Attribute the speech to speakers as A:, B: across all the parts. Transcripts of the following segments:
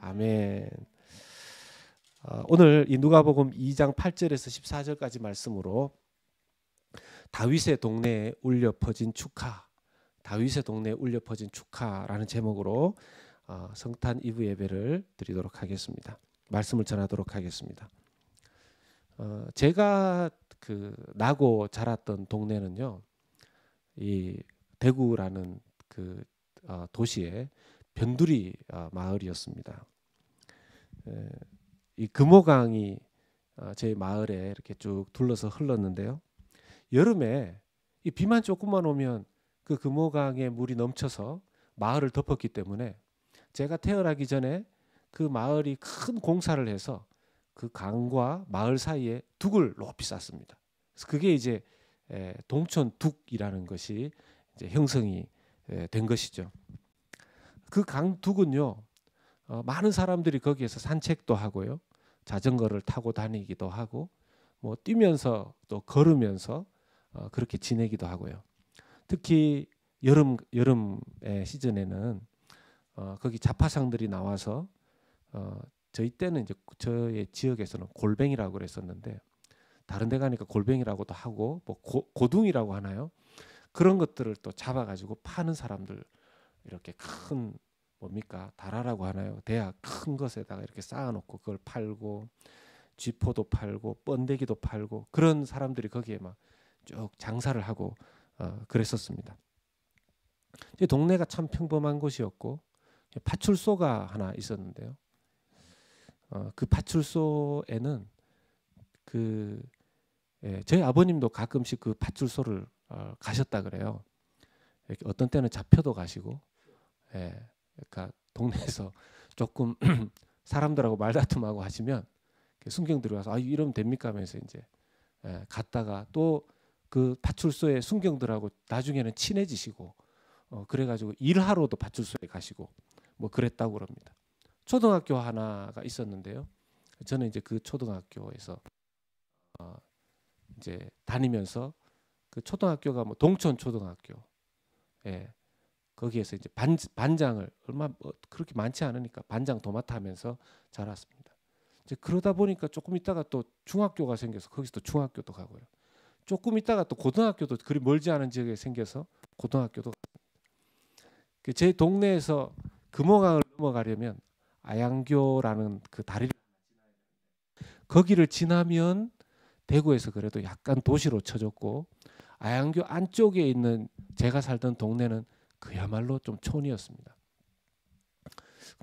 A: 아멘. 오늘 이 누가복음 2장 8절에서 14절까지 말씀으로 다윗의 동네에 울려 퍼진 축하, 다윗의 동네에 울려 퍼진 축하라는 제목으로 성탄 이브 예배를 드리도록 하겠습니다. 말씀을 전하도록 하겠습니다. 제가 나고 자랐던 동네는요, 이 대구라는 도시의 변두리 마을이었습니다. 이 금호강이 제 마을에 이렇게 쭉 둘러서 흘렀는데요. 여름에 이 비만 조금만 오면 그 금호강에 물이 넘쳐서 마을을 덮었기 때문에 제가 태어나기 전에 그 마을이 큰 공사를 해서 그 강과 마을 사이에 둑을 높이 쌓습니다. 그래서 그게 이제 동촌둑이라는 것이 이제 형성이 된 것이죠. 그 강둑은요, 많은 사람들이 거기에서 산책도 하고요, 자전거를 타고 다니기도 하고, 뭐 뛰면서 또 걸으면서 그렇게 지내기도 하고요. 특히 여름의 시즌에는 거기 자파상들이 나와서 저희 때는 이제 저의 지역에서는 골뱅이라고 그랬었는데, 다른 데 가니까 골뱅이라고도 하고 뭐 고둥이라고 하나요? 그런 것들을 또 잡아가지고 파는 사람들, 이렇게 큰 뭡니까 다라라고 하나요? 대야 큰 것에다가 이렇게 쌓아놓고 그걸 팔고, 쥐포도 팔고 번데기도 팔고, 그런 사람들이 거기에 막 쭉 장사를 하고 그랬었습니다. 동네가 참 평범한 곳이었고, 파출소가 하나 있었는데요. 그 파출소에는 저희 아버님도 가끔씩 그 파출소를 가셨다 그래요. 어떤 때는 잡혀도 가시고, 그러니까 동네에서 조금 사람들하고 말다툼하고 하시면 순경들이 와서 이러면 됩니까 하면서 이제 갔다가 또 그 파출소의 순경들하고 나중에는 친해지시고, 그래가지고 일하러도 파출소에 가시고 뭐 그랬다고 그럽니다. 초등학교 하나가 있었는데요. 저는 이제 그 초등학교에서 이제 다니면서, 그 초등학교가 뭐 동촌 초등학교, 거기에서 이제 반장을 그렇게 많지 않으니까 반장 도맡아 하면서 자랐습니다. 이제 그러다 보니까 조금 있다가 또 중학교가 생겨서 거기서 또 중학교도 가고요. 조금 있다가 또 고등학교도 그리 멀지 않은 지역에 생겨서 고등학교도 가고. 제 동네에서 금호강을 넘어가려면 아양교라는 그 다리를 거기를 지나면 대구에서 그래도 약간 도시로 쳐졌고, 아양교 안쪽에 있는 제가 살던 동네는 그야말로 좀 촌이었습니다.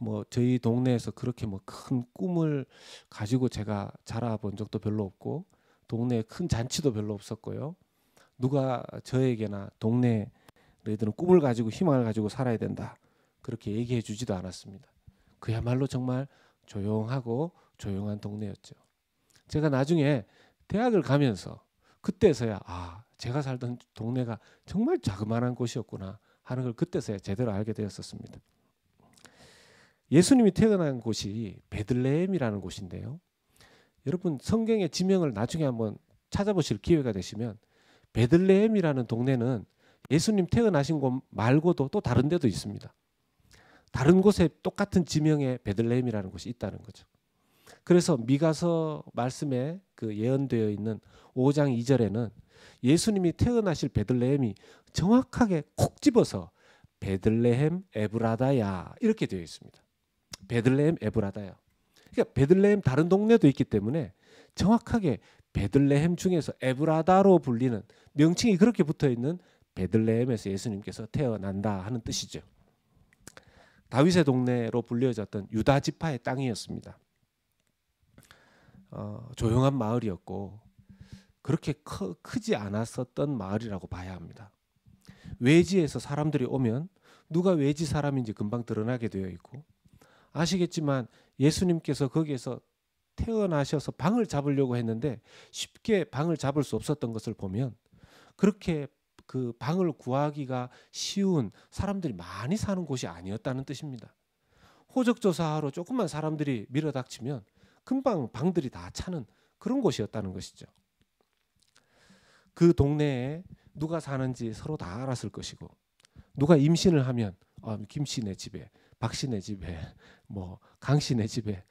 A: 뭐 저희 동네에서 그렇게 뭐 큰 꿈을 가지고 제가 자라본 적도 별로 없고, 동네에 큰 잔치도 별로 없었고요. 누가 저에게나 동네 너희들은 꿈을 가지고 희망을 가지고 살아야 된다 그렇게 얘기해 주지도 않았습니다. 그야말로 정말 조용하고 조용한 동네였죠. 제가 나중에 대학을 가면서 그때서야 제가 살던 동네가 정말 자그마한 곳이었구나 하는 걸 그때서야 제대로 알게 되었었습니다. 예수님이 태어난 곳이 베들레헴이라는 곳인데요. 여러분 성경의 지명을 나중에 한번 찾아보실 기회가 되시면 베들레헴이라는 동네는 예수님 태어나신 곳 말고도 또 다른 데도 있습니다. 다른 곳에 똑같은 지명의 베들레헴이라는 곳이 있다는 거죠. 그래서 미가서 말씀에 그 예언되어 있는 5장 2절에는 예수님이 태어나실 베들레헴이 정확하게 콕 집어서 베들레헴 에브라다야 이렇게 되어 있습니다. 베들레헴 에브라다야. 그러니까 베들레헴 다른 동네도 있기 때문에 정확하게 베들레헴 중에서 에브라다로 불리는 명칭이 그렇게 붙어 있는 베들레헴에서 예수님께서 태어난다 하는 뜻이죠. 다윗의 동네로 불려졌던 유다 지파의 땅이었습니다. 조용한 마을이었고 그렇게 크지 않았었던 마을이라고 봐야 합니다. 외지에서 사람들이 오면 누가 외지 사람인지 금방 드러나게 되어 있고, 아시겠지만 예수님께서 거기에서 태어나셔서 방을 잡으려고 했는데 쉽게 방을 잡을 수 없었던 것을 보면, 그렇게 그 방을 구하기가 쉬운 사람들이 많이 사는 곳이 아니었다는 뜻입니다. 호적조사하러 조금만 사람들이 밀어닥치면 금방 방들이 다 차는 그런 곳이었다는 것이죠. 그 동네에 누가 사는지 서로 다 알았을 것이고, 누가 임신을 하면 김씨네 집에 박씨네 집에 뭐 강씨네 집에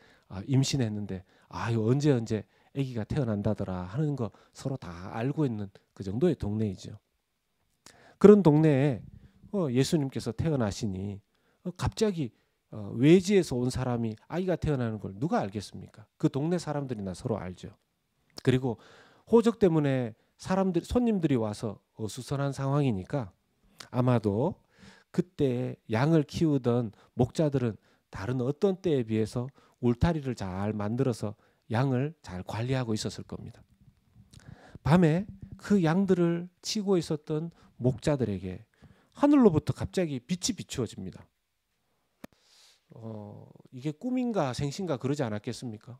A: 임신했는데 이거 언제 아기가 태어난다더라 하는 거 서로 다 알고 있는 그 정도의 동네이죠. 그런 동네에 예수님께서 태어나시니 갑자기 외지에서 온 사람이 아이가 태어나는 걸 누가 알겠습니까? 그 동네 사람들이나 서로 알죠. 그리고 호적 때문에 손님들이 와서 어수선한 상황이니까 아마도 그때 양을 키우던 목자들은 다른 어떤 때에 비해서 울타리를 잘 만들어서 양을 잘 관리하고 있었을 겁니다. 밤에 그 양들을 치고 있었던 목자들에게 하늘로부터 갑자기 빛이 비추어집니다. 이게 꿈인가 생신가 그러지 않았겠습니까?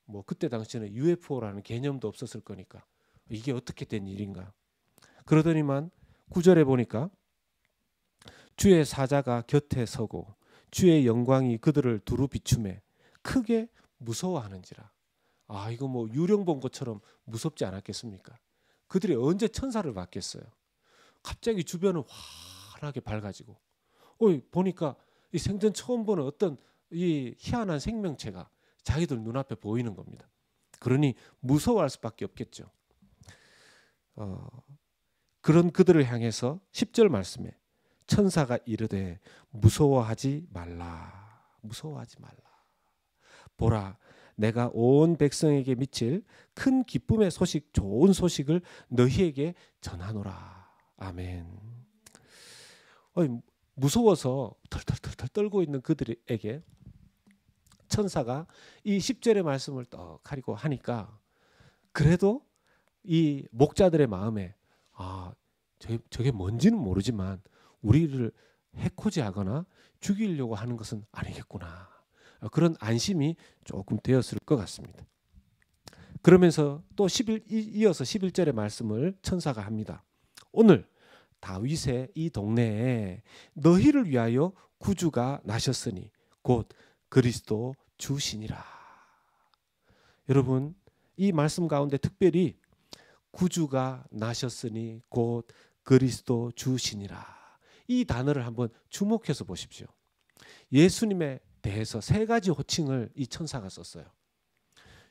A: 뭐 그때 당시에는 UFO라는 개념도 없었을 거니까 이게 어떻게 된 일인가. 그러더니만 9절에 보니까 주의 사자가 곁에 서고 주의 영광이 그들을 두루 비추매 크게 무서워하는지라. 이거 뭐 유령 본 것처럼 무섭지 않았겠습니까? 그들이 언제 천사를 봤겠어요? 갑자기 주변은 환하게 밝아지고 보니까 이 생전 처음 보는 어떤 이 희한한 생명체가 자기들 눈앞에 보이는 겁니다. 그러니 무서워할 수밖에 없겠죠. 그런 그들을 향해서 10절 말씀에 천사가 이르되 무서워하지 말라. 무서워하지 말라. 보라 내가 온 백성에게 미칠 큰 기쁨의 소식 좋은 소식을 너희에게 전하노라. 아멘. 무서워서 털털털털 떨고 있는 그들에게 천사가 이 10절의 말씀을 떡 하리고 하니까 그래도 이 목자들의 마음에 저게 뭔지는 모르지만 우리를 해코지하거나 죽이려고 하는 것은 아니겠구나. 그런 안심이 조금 되었을 것 같습니다. 그러면서 또 이어서 11절의 말씀을 천사가 합니다. 오늘 다윗의 이 동네에 너희를 위하여 구주가 나셨으니 곧 그리스도 주시니라. 여러분 이 말씀 가운데 특별히 구주가 나셨으니 곧 그리스도 주시니라. 이 단어를 한번 주목해서 보십시오. 예수님에 대해서 세 가지 호칭을 이 천사가 썼어요.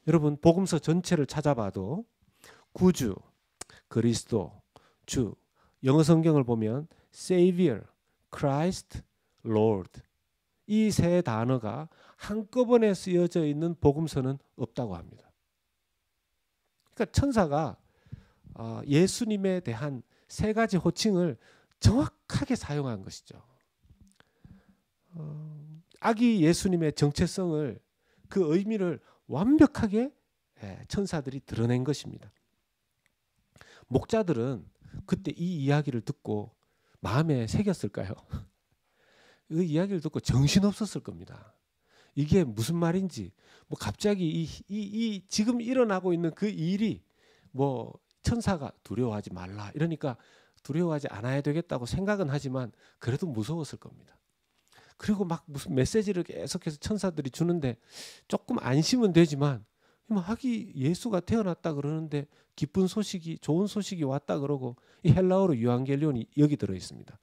A: 여러분 복음서 전체를 찾아봐도 구주, 그리스도, 주, 영어 성경을 보면 Savior, Christ, Lord 이 세 단어가 한꺼번에 쓰여져 있는 복음서는 없다고 합니다. 그러니까 천사가 예수님에 대한 세 가지 호칭을 정확하게 사용한 것이죠. 아기 예수님의 정체성을 그 의미를 완벽하게 천사들이 드러낸 것입니다. 목자들은 그때 이 이야기를 듣고 마음에 새겼을까요? 그 이야기를 듣고 정신없었을 겁니다. 이게 무슨 말인지 뭐 갑자기 이 지금 일어나고 있는 그 일이 뭐 천사가 두려워하지 말라 이러니까 두려워하지 않아야 되겠다고 생각은 하지만 그래도 무서웠을 겁니다. 그리고 막 무슨 메시지를 계속해서 천사들이 주는데 조금 안심은 되지만 아기 예수가 태어났다 그러는데 기쁜 소식이 좋은 소식이 왔다 그러고 이 헬라어로 유앙겔리온이 여기 들어 있습니다.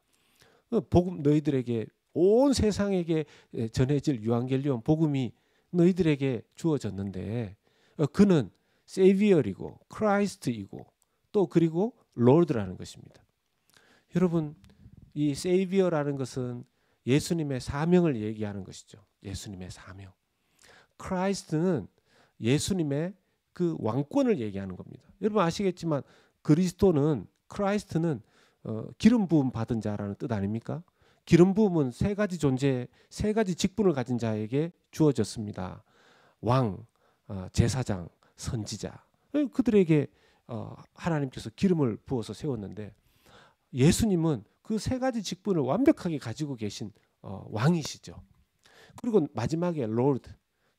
A: 복음 너희들에게 온 세상에게 전해질 유앙겔리온 복음이 너희들에게 주어졌는데 그는 세이비어이고 크라이스트이고 또 그리고 롤드라는 것입니다. 여러분 이 세이비어라는 것은 예수님의 사명을 얘기하는 것이죠. 예수님의 사명. 크라이스트는 예수님의 그 왕권을 얘기하는 겁니다. 여러분 아시겠지만 그리스도는 크라이스트는 기름 부음 받은 자라는 뜻 아닙니까? 기름 부음은 세 가지 존재, 세 가지 직분을 가진 자에게 주어졌습니다. 왕, 제사장, 선지자. 그들에게 하나님께서 기름을 부어서 세웠는데 예수님은 그 세 가지 직분을 완벽하게 가지고 계신 왕이시죠. 그리고 마지막에 Lord,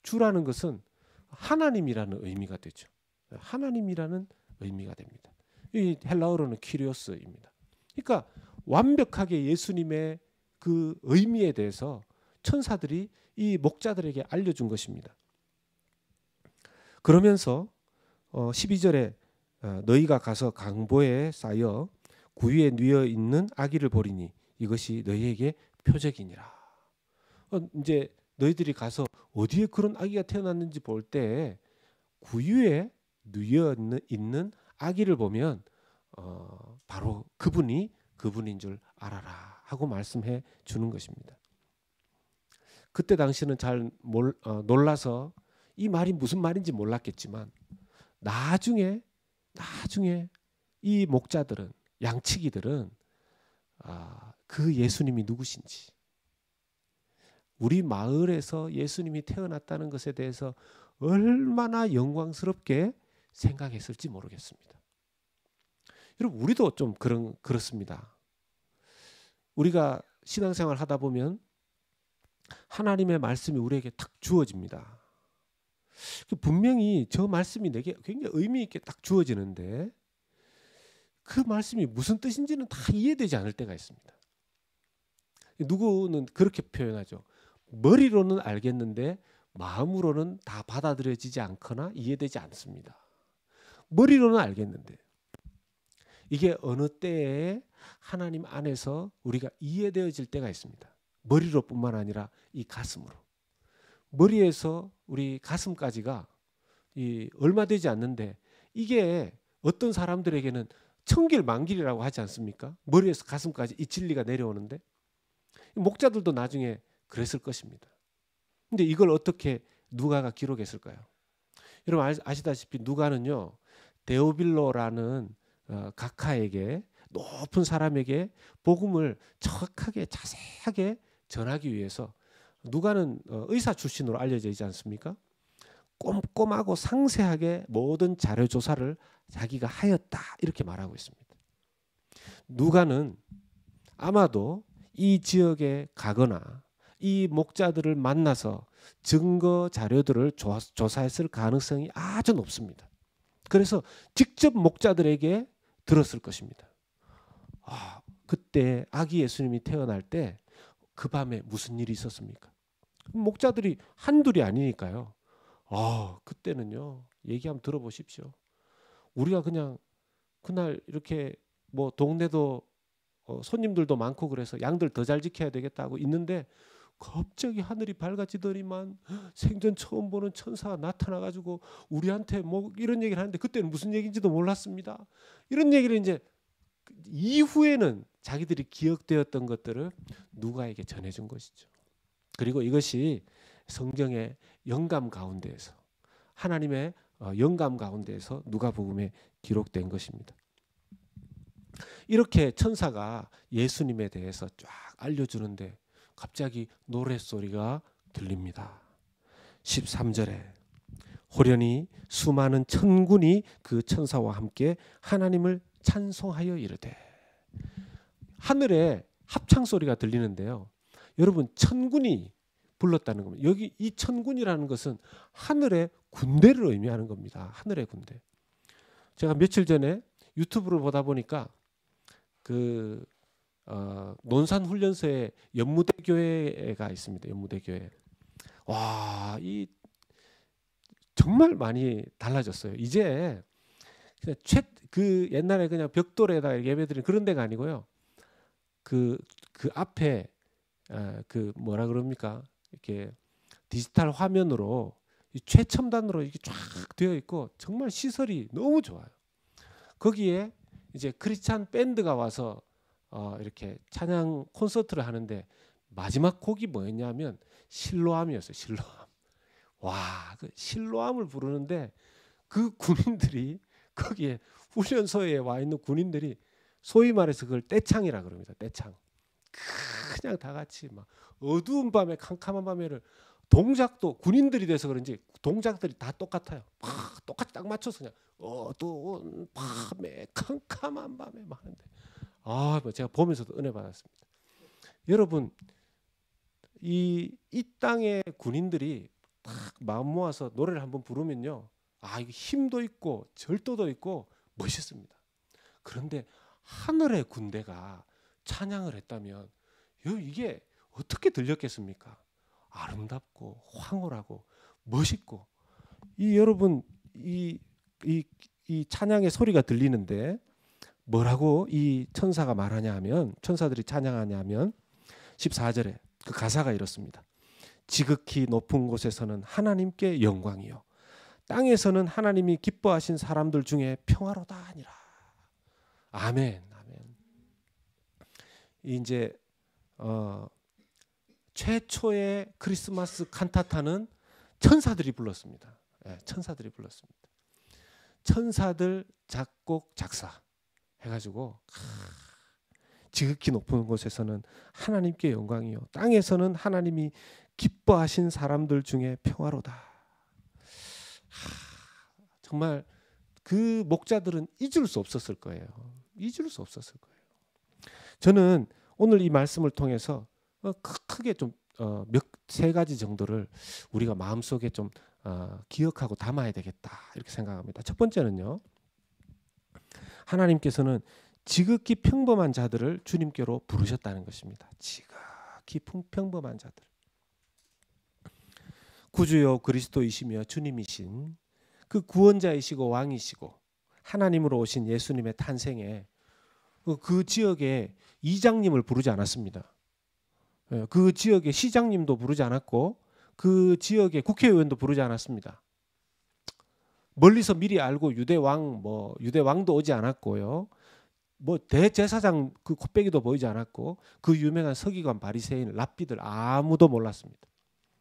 A: 주라는 것은 하나님이라는 의미가 되죠. 하나님이라는 의미가 됩니다. 이 헬라어로는 키리오스입니다. 그러니까 완벽하게 예수님의 그 의미에 대해서 천사들이 이 목자들에게 알려준 것입니다. 그러면서 12절에 너희가 가서 강보에 쌓여 구유에 뉘어 있는 아기를 보리니 이것이 너희에게 표적이니라. 이제 너희들이 가서 어디에 그런 아기가 태어났는지 볼 때 구유에 누워 있는 아기를 보면 바로 그분인 줄 알아라 하고 말씀해 주는 것입니다. 그때 당시는 잘 놀라서 이 말이 무슨 말인지 몰랐겠지만 나중에 이 목자들은, 양치기들은 그 예수님이 누구신지, 우리 마을에서 예수님이 태어났다는 것에 대해서 얼마나 영광스럽게 생각했을지 모르겠습니다. 여러분, 우리도 좀 그렇습니다. 우리가 신앙생활 하다 보면 하나님의 말씀이 우리에게 딱 주어집니다. 분명히 저 말씀이 내게 굉장히 의미 있게 딱 주어지는데 그 말씀이 무슨 뜻인지는 다 이해되지 않을 때가 있습니다. 누구는 그렇게 표현하죠. 머리로는 알겠는데 마음으로는 다 받아들여지지 않거나 이해되지 않습니다. 머리로는 알겠는데 이게 어느 때에 하나님 안에서 우리가 이해되어질 때가 있습니다. 머리로뿐만 아니라 이 가슴으로. 머리에서 우리 가슴까지가 얼마 되지 않는데 이게 어떤 사람들에게는 천길만길이라고 하지 않습니까? 머리에서 가슴까지 이 진리가 내려오는데 목자들도 나중에 그랬을 것입니다. 근데 이걸 어떻게 누가가 기록했을까요? 여러분 아시다시피 누가는요, 데오빌로라는 각하에게, 높은 사람에게 복음을 정확하게 자세하게 전하기 위해서, 누가는 의사 출신으로 알려져 있지 않습니까? 꼼꼼하고 상세하게 모든 자료 조사를 자기가 하였다 이렇게 말하고 있습니다. 누가는 아마도 이 지역에 가거나 이 목자들을 만나서 증거 자료들을 조사했을 가능성이 아주 높습니다. 그래서 직접 목자들에게 들었을 것입니다. 그때 아기 예수님이 태어날 때 그 밤에 무슨 일이 있었습니까? 목자들이 한둘이 아니니까요. 그때는요, 얘기 한번 들어보십시오. 우리가 그냥 그날 이렇게 뭐 동네도 손님들도 많고 그래서 양들 더 잘 지켜야 되겠다고 있는데 갑자기 하늘이 밝아지더니만 생전 처음 보는 천사가 나타나가지고 우리한테 뭐 이런 얘기를 하는데 그때는 무슨 얘기인지도 몰랐습니다. 이런 얘기를 이제 이후에는 자기들이 기억되었던 것들을 누가에게 전해준 것이죠. 그리고 이것이 성경의 영감 가운데에서, 하나님의 영감 가운데에서 누가복음에 기록된 것입니다. 이렇게 천사가 예수님에 대해서 쫙 알려주는데 갑자기 노랫소리가 들립니다. 13절에 호련히 수많은 천군이 그 천사와 함께 하나님을 찬송하여 이르되, 하늘에 합창 소리가 들리는데요. 여러분, 천군이 불렀다는 겁니다. 여기 이 천군이라는 것은 하늘의 군대를 의미하는 겁니다. 하늘의 군대. 제가 며칠 전에 유튜브를 보다 보니까 논산훈련소에 연무대교회가 있습니다. 연무대교회. 이 정말 많이 달라졌어요. 이제 그 옛날에 그냥 벽돌에다 예배드리는 그런 데가 아니고요. 그 앞에 뭐라 그럽니까? 이렇게 디지털 화면으로 최첨단으로 이렇게 쫙 되어 있고 정말 시설이 너무 좋아요. 거기에 이제 크리스찬 밴드가 와서 이렇게 찬양 콘서트를 하는데 마지막 곡이 뭐였냐면 실로암이었어요. 실로암. 그 실로암을 부르는데 그 군인들이, 거기에 훈련소에 와 있는 군인들이 소위 말해서 그걸 떼창이라 그럽니다. 떼창. 그냥 다 같이 막 어두운 밤에, 캄캄한 밤에를, 동작도 군인들이 돼서 그런지 동작들이 다 똑같아요. 똑같이 딱 맞춰서 그냥 어두운 밤에, 캄캄한 밤에 막 하는데 제가 보면서도 은혜 받았습니다. 여러분, 이 땅의 군인들이 딱 마음 모아서 노래를 한번 부르면요, 이게 힘도 있고 절도도 있고 멋있습니다. 그런데 하늘의 군대가 찬양을 했다면 이게 어떻게 들렸겠습니까? 아름답고 황홀하고 멋있고, 여러분 이 찬양의 소리가 들리는데 뭐라고 이 천사가 말하냐 하면, 천사들이 찬양하냐 하면 14절에 그 가사가 이렇습니다. 지극히 높은 곳에서는 하나님께 영광이요 땅에서는 하나님이 기뻐하신 사람들 중에 평화로다 하니라. 아멘. 아멘. 이제 최초의 크리스마스 칸타타는 천사들이 불렀습니다. 네, 천사들이 불렀습니다. 천사들 작곡 작사 해가지고 지극히 높은 곳에서는 하나님께 영광이요 땅에서는 하나님이 기뻐하신 사람들 중에 평화로다. 정말 그 목자들은 잊을 수 없었을 거예요. 잊을 수 없었을 거예요. 저는 오늘 이 말씀을 통해서 크게 좀 세 가지 정도를 우리가 마음속에 좀 기억하고 담아야 되겠다 이렇게 생각합니다. 첫 번째는요. 하나님께서는 지극히 평범한 자들을 주님께로 부르셨다는 것입니다. 지극히 평범한 자들. 구주요 그리스도이시며 주님이신 그 구원자이시고 왕이시고 하나님으로 오신 예수님의 탄생에 그 지역에 이장님을 부르지 않았습니다. 그 지역의 시장님도 부르지 않았고 그 지역의 국회의원도 부르지 않았습니다. 멀리서 미리 알고 유대왕도 오지 않았고요. 대제사장 그 코빼기도 보이지 않았고 그 유명한 서기관 바리새인 랍비들 아무도 몰랐습니다.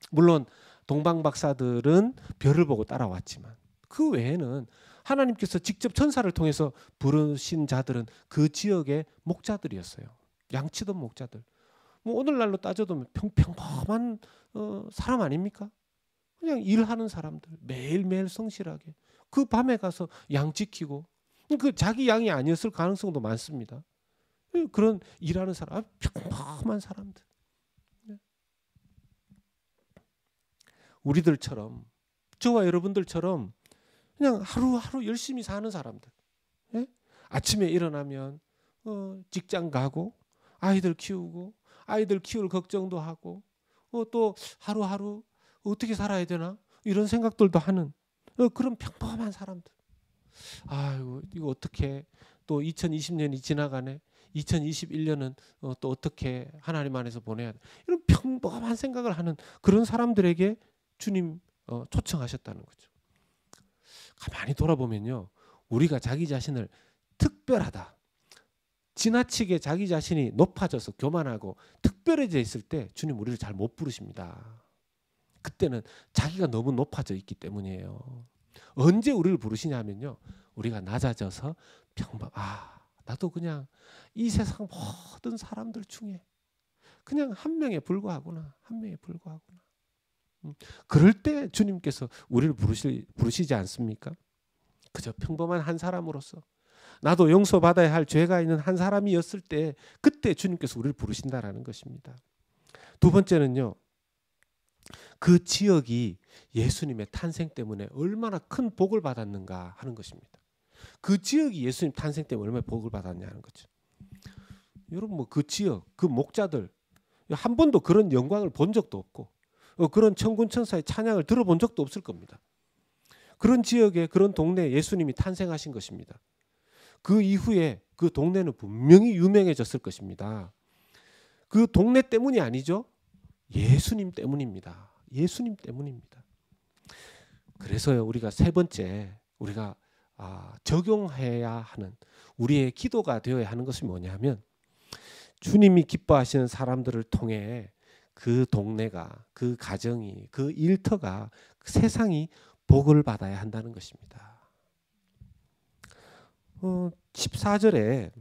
A: 물론 동방 박사들은 별을 보고 따라왔지만 그 외에는 하나님께서 직접 천사를 통해서 부르신 자들은 그 지역의 목자들이었어요. 양치던 목자들. 오늘날로 따져도 평범한 사람 아닙니까? 그냥 일하는 사람들 매일매일 성실하게 그 밤에 가서 양 지키고 그 자기 양이 아니었을 가능성도 많습니다. 그런 일하는 사람 평범한 사람들. 우리들처럼 저와 여러분들처럼 그냥 하루하루 열심히 사는 사람들. 아침에 일어나면 직장 가고 아이들 키우고 아이들 키울 걱정도 하고 또 하루하루 어떻게 살아야 되나 이런 생각들도 하는 그런 평범한 사람들. 아이고 이거 어떻게 또 2020년이 지나가네. 2021년은 또 어떻게 하나님 안에서 보내야 돼. 이런 평범한 생각을 하는 그런 사람들에게 주님 초청하셨다는 거죠. 가만히 돌아보면요. 우리가 자기 자신을 특별하다. 지나치게 자기 자신이 높아져서 교만하고 특별해져 있을 때 주님 우리를 잘 못 부르십니다. 그때는 자기가 너무 높아져 있기 때문이에요. 언제 우리를 부르시냐면요. 우리가 낮아져서 나도 그냥 이 세상 모든 사람들 중에 그냥 한 명에 불과하구나. 한 명에 불과하구나. 그럴 때 주님께서 우리를 부르시지 않습니까? 그저 평범한 한 사람으로서 나도 용서받아야 할 죄가 있는 한 사람이었을 때 그때 주님께서 우리를 부르신다라는 것입니다. 두 번째는요. 그 지역이 예수님의 탄생 때문에 얼마나 큰 복을 받았는가 하는 것입니다. 그 지역이 예수님 탄생 때문에 얼마나 복을 받았냐는 거죠. 여러분 그 지역, 그 목자들 한 번도 그런 영광을 본 적도 없고 그런 천군천사의 찬양을 들어본 적도 없을 겁니다. 그런 지역에 그런 동네에 예수님이 탄생하신 것입니다. 그 이후에 그 동네는 분명히 유명해졌을 것입니다. 그 동네 때문이 아니죠. 예수님 때문입니다. 예수님 때문입니다. 그래서요 우리가 세 번째 우리가 적용해야 하는 우리의 기도가 되어야 하는 것이 뭐냐면 주님이 기뻐하시는 사람들을 통해 그 동네가 그 가정이 그 일터가 그 세상이 복을 받아야 한다는 것입니다. 14절에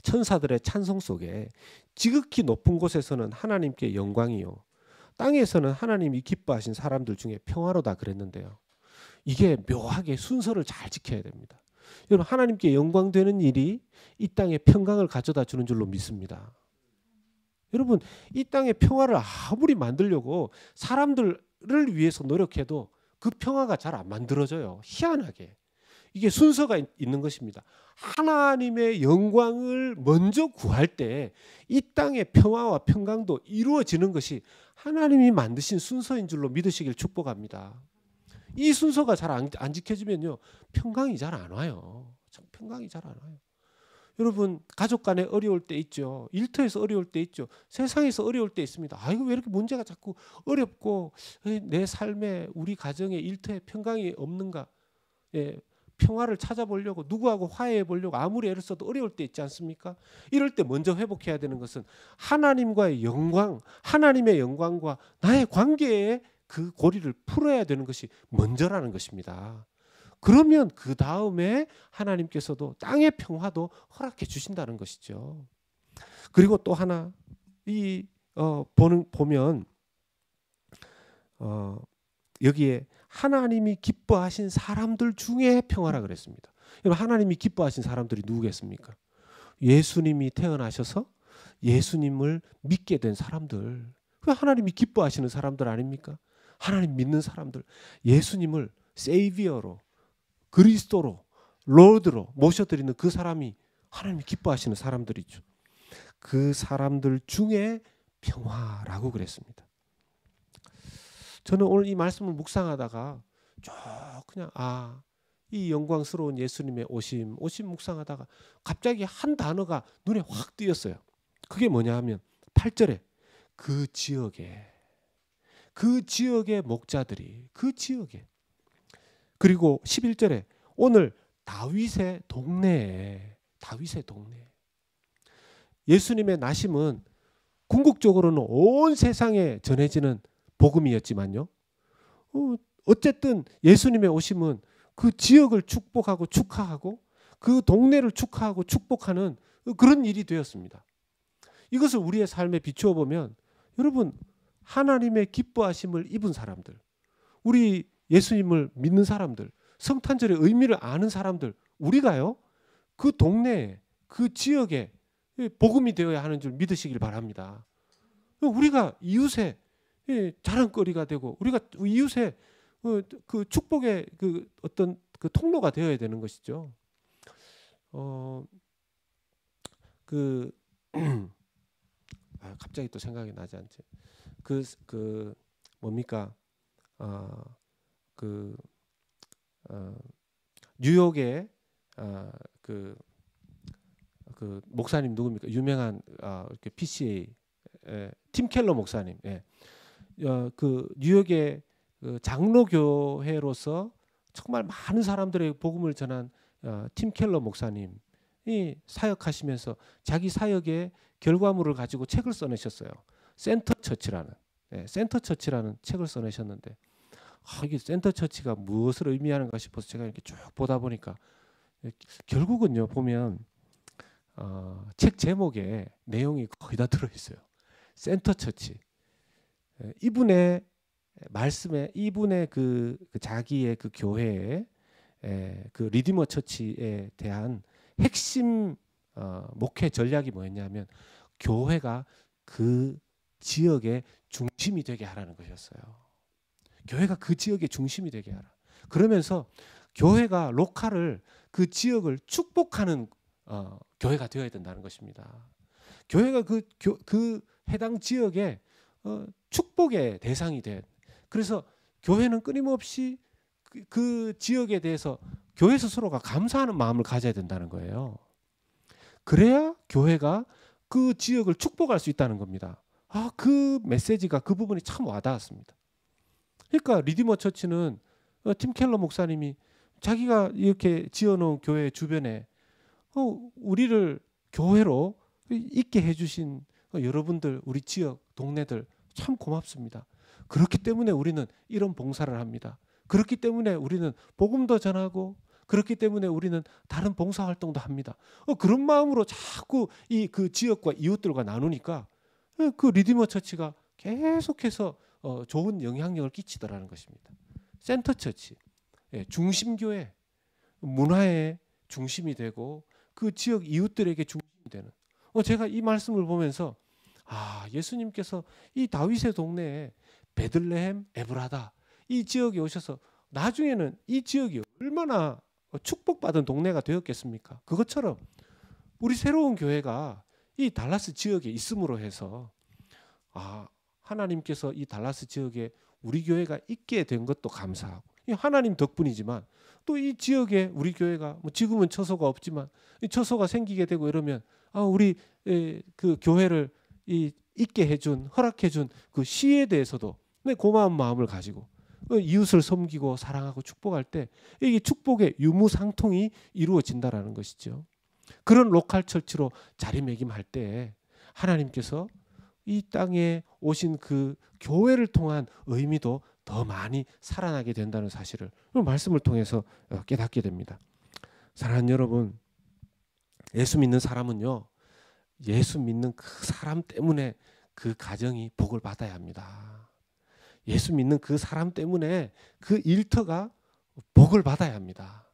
A: 천사들의 찬송 속에 지극히 높은 곳에서는 하나님께 영광이요 땅에서는 하나님이 기뻐하신 사람들 중에 평화로다 그랬는데요. 이게 묘하게 순서를 잘 지켜야 됩니다. 여러분 하나님께 영광 되는 일이 이 땅에 평강을 가져다 주는 줄로 믿습니다. 여러분 이 땅에 평화를 아무리 만들려고 사람들을 위해서 노력해도 그 평화가 잘 안 만들어져요. 희한하게. 이게 순서가 있는 것입니다. 하나님의 영광을 먼저 구할 때 이 땅의 평화와 평강도 이루어지는 것이 하나님이 만드신 순서인 줄로 믿으시길 축복합니다. 이 순서가 잘 안 지켜지면요 평강이 잘 안 와요. 평강이 잘 안 와요. 여러분 가족 간에 어려울 때 있죠. 일터에서 어려울 때 있죠. 세상에서 어려울 때 있습니다. 아, 이거 왜 이렇게 문제가 자꾸 어렵고 내 삶에 우리 가정에 일터에 평강이 없는가? 예, 평화를 찾아보려고 누구하고 화해해 보려고 아무리 애를 써도 어려울 때 있지 않습니까? 이럴 때 먼저 회복해야 되는 것은 하나님과의 영광, 하나님의 영광과 나의 관계에 그 고리를 풀어야 되는 것이 먼저라는 것입니다. 그러면 그 다음에 하나님께서도 땅의 평화도 허락해 주신다는 것이죠. 그리고 또 하나 보면 여기에 하나님이 기뻐하신 사람들 중에 평화라 그랬습니다. 여러분 하나님이 기뻐하신 사람들이 누구겠습니까? 예수님이 태어나셔서 예수님을 믿게 된 사람들. 그 하나님이 기뻐하시는 사람들 아닙니까? 하나님 믿는 사람들. 예수님을 세이비어로 그리스도로 로드로 모셔드리는 그 사람이 하나님이 기뻐하시는 사람들이죠. 그 사람들 중에 평화라고 그랬습니다. 저는 오늘 이 말씀을 묵상하다가 쭉 그냥 이 영광스러운 예수님의 오심 묵상하다가 갑자기 한 단어가 눈에 확 띄었어요. 그게 뭐냐 하면 8절에 그 지역의 목자들이 그 지역에, 그리고 11절에 오늘 다윗의 동네에 예수님의 나심은 궁극적으로는 온 세상에 전해지는 복음이었지만요. 어쨌든 예수님의 오심은 그 지역을 축복하고 축하하고 그 동네를 축하하고 축복하는 그런 일이 되었습니다. 이것을 우리의 삶에 비추어 보면 여러분 하나님의 기뻐하심을 입은 사람들, 우리 예수님을 믿는 사람들, 성탄절의 의미를 아는 사람들, 우리가요 그 동네에 그 지역에 복음이 되어야 하는 줄 믿으시길 바랍니다. 우리가 이웃의 자랑거리가 되고 우리가 이웃의 그 축복의 그 어떤 그 통로가 되어야 되는 것이죠. 갑자기 또 생각이 나지 않지. 뭡니까? 뉴욕의 그 목사님 누굽니까? 유명한 이렇게 PCA 팀 켈러 목사님. 그 뉴욕의 그 장로교회로서 정말 많은 사람들의 복음을 전한 팀 켈러 목사님이 사역하시면서 자기 사역의 결과물을 가지고 책을 써내셨어요. 센터처치라는 책을 써내셨는데 이게 센터처치가 무엇을 의미하는가 싶어서 제가 이렇게 쭉 보다 보니까 결국은요 보면 책 제목에 내용이 거의 다 들어있어요. 센터처치. 이분의 말씀에 이분의 그 자기의 그 교회의 그 리디머 처치에 대한 핵심 목회 전략이 뭐였냐면 교회가 그 지역의 중심이 되게 하라는 것이었어요. 교회가 그 지역의 중심이 되게 하라. 그러면서 교회가 로컬을 그 지역을 축복하는 교회가 되어야 된다는 것입니다. 교회가 그 해당 지역의 축복의 대상이 돼. 그래서 교회는 끊임없이 그 지역에 대해서 교회 스스로가 감사하는 마음을 가져야 된다는 거예요. 그래야 교회가 그 지역을 축복할 수 있다는 겁니다. 그 메시지가 그 부분이 참 와닿았습니다. 그러니까 리디머 처치는 팀 켈러 목사님이 자기가 이렇게 지어놓은 교회 주변에 우리를 교회로 있게 해주신 여러분들, 우리 지역 동네들 참 고맙습니다. 그렇기 때문에 우리는 이런 봉사를 합니다. 그렇기 때문에 우리는 복음도 전하고 그렇기 때문에 우리는 다른 봉사활동도 합니다. 그런 마음으로 자꾸 그 지역과 이웃들과 나누니까 그 리디머 처치가 계속해서 좋은 영향력을 끼치더라는 것입니다. 센터 처치, 중심교회, 문화의 중심이 되고 그 지역 이웃들에게 중심이 되는. 제가 이 말씀을 보면서 예수님께서 이 다윗의 동네에 베들레헴, 에브라다 이 지역에 오셔서 나중에는 이 지역이 얼마나 축복받은 동네가 되었겠습니까? 그것처럼 우리 새로운 교회가 이 달라스 지역에 있음으로 해서 하나님께서 이 달라스 지역에 우리 교회가 있게 된 것도 감사하고 이 하나님 덕분이지만 또 이 지역에 우리 교회가 뭐 지금은 처소가 없지만 이 처소가 생기게 되고 이러면 우리 그 교회를 있게 해준 허락해준 그 시에 대해서도 고마운 마음을 가지고 이웃을 섬기고 사랑하고 축복할 때 이게 축복의 유무상통이 이루어진다라는 것이죠. 그런 로컬 처치로 자리매김할 때 하나님께서 이 땅에 오신 그 교회를 통한 의미도 더 많이 살아나게 된다는 사실을 말씀을 통해서 깨닫게 됩니다. 사랑하는 여러분, 예수 믿는 사람은요, 예수 믿는 그 사람 때문에 그 가정이 복을 받아야 합니다. 예수 믿는 그 사람 때문에 그 일터가 복을 받아야 합니다.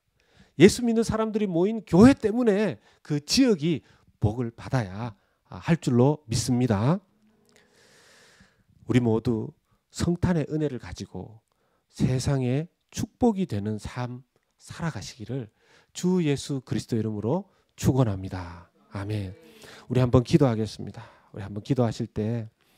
A: 예수 믿는 사람들이 모인 교회 때문에 그 지역이 복을 받아야 할 줄로 믿습니다. 우리 모두 성탄의 은혜를 가지고 세상에 축복이 되는 삶 살아가시기를 주 예수 그리스도 이름으로 축원합니다. 아멘. 우리 한번 기도하겠습니다. 우리 한번 기도하실 때